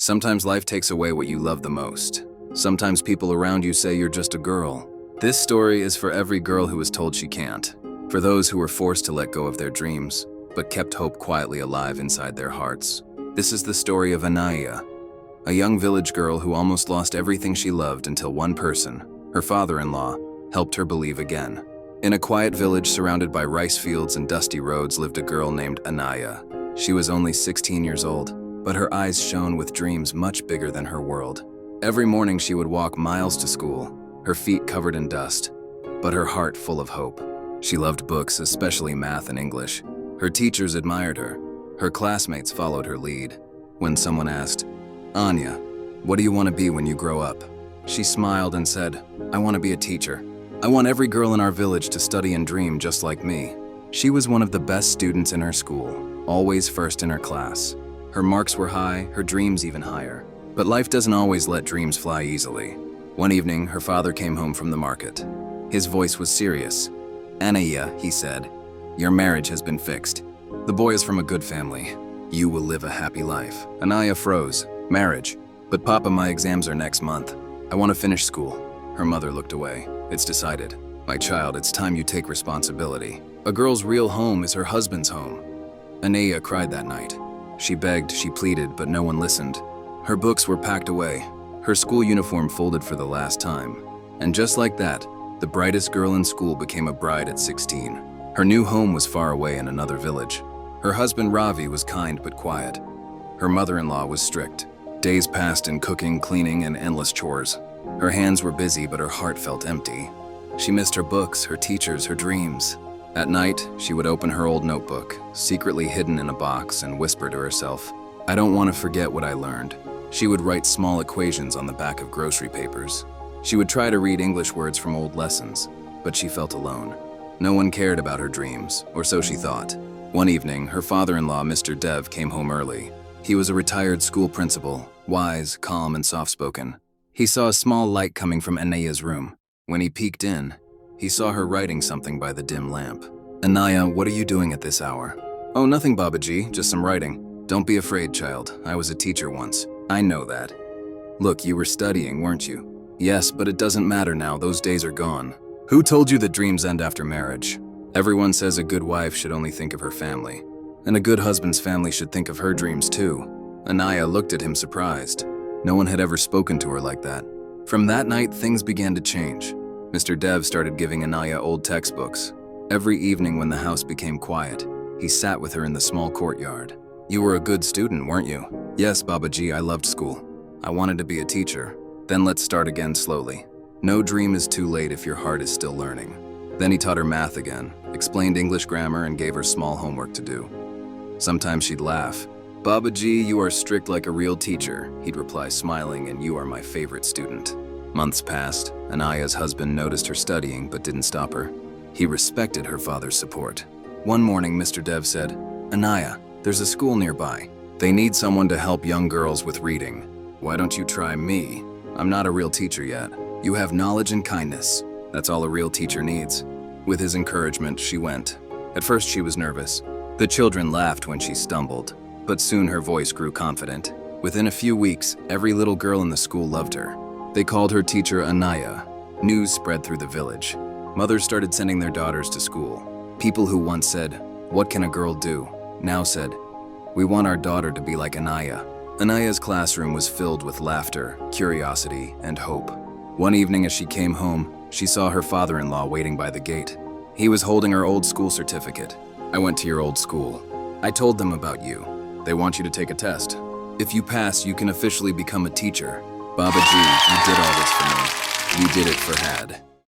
Sometimes life takes away what you love the most. Sometimes people around you say you're just a girl. This story is for every girl who was told she can't. For those who were forced to let go of their dreams, but kept hope quietly alive inside their hearts. This is the story of Anaya, a young village girl who almost lost everything she loved until one person, her father-in-law, helped her believe again. In a quiet village surrounded by rice fields and dusty roads lived a girl named Anaya. She was only 16 years old, but her eyes shone with dreams much bigger than her world. Every morning she would walk miles to school, her feet covered in dust, but her heart full of hope. She loved books, especially math and English. Her teachers admired her. Her classmates followed her lead. When someone asked, "Anya, what do you want to be when you grow up?" she smiled and said, "I want to be a teacher. I want every girl in our village to study and dream just like me." She was one of the best students in her school, always first in her class. Her marks were high, her dreams even higher. But life doesn't always let dreams fly easily. One evening, her father came home from the market. His voice was serious. "Anaya," he said, "your marriage has been fixed. The boy is from a good family. You will live a happy life." Anaya froze. "Marriage? But Papa, my exams are next month. I want to finish school." Her mother looked away. "It's decided. My child, it's time you take responsibility. A girl's real home is her husband's home." Anaya cried that night. She begged, she pleaded, but no one listened. Her books were packed away, her school uniform folded for the last time. And just like that, the brightest girl in school became a bride at 16. Her new home was far away in another village. Her husband Ravi was kind but quiet. Her mother-in-law was strict. Days passed in cooking, cleaning, and endless chores. Her hands were busy, but her heart felt empty. She missed her books, her teachers, her dreams. At night, she would open her old notebook, secretly hidden in a box, and whisper to herself, "I don't want to forget what I learned." She would write small equations on the back of grocery papers. She would try to read English words from old lessons, but she felt alone. No one cared about her dreams, or so she thought. One evening, her father-in-law, Mr. Dev, came home early. He was a retired school principal, wise, calm, and soft-spoken. He saw a small light coming from Anaya's room. When he peeked in, he saw her writing something by the dim lamp. "Anaya, what are you doing at this hour?" "Oh, nothing, Babaji, just some writing." "Don't be afraid, child. I was a teacher once." "I know that." "Look, you were studying, weren't you?" "Yes, but it doesn't matter now. Those days are gone." "Who told you that dreams end after marriage?" "Everyone says a good wife should only think of her family. And a good husband's family should think of her dreams too." Anaya looked at him surprised. No one had ever spoken to her like that. From that night, things began to change. Mr. Dev started giving Anaya old textbooks. Every evening when the house became quiet, he sat with her in the small courtyard. "You were a good student, weren't you?" "Yes, Babaji, I loved school. I wanted to be a teacher." "Then let's start again slowly. No dream is too late if your heart is still learning." Then he taught her math again, explained English grammar, and gave her small homework to do. Sometimes she'd laugh. "Babaji, you are strict like a real teacher," he'd reply smiling, "and you are my favorite student." Months passed. Anaya's husband noticed her studying but didn't stop her. He respected her father's support. One morning, Mr. Dev said, "Anaya, there's a school nearby. They need someone to help young girls with reading. Why don't you try me? I'm not a real teacher yet. You have knowledge and kindness. That's all a real teacher needs." With his encouragement, she went. At first, she was nervous. The children laughed when she stumbled, but soon her voice grew confident. Within a few weeks, every little girl in the school loved her. They called her teacher Anaya. News spread through the village. Mothers started sending their daughters to school. People who once said, "What can a girl do?" now said, "We want our daughter to be like Anaya." Anaya's classroom was filled with laughter, curiosity, and hope. One evening as she came home, she saw her father-in-law waiting by the gate. He was holding her old school certificate. "I went to your old school. I told them about you. They want you to take a test. If you pass, you can officially become a teacher. Babaji, you did all this for me. You did it for Had."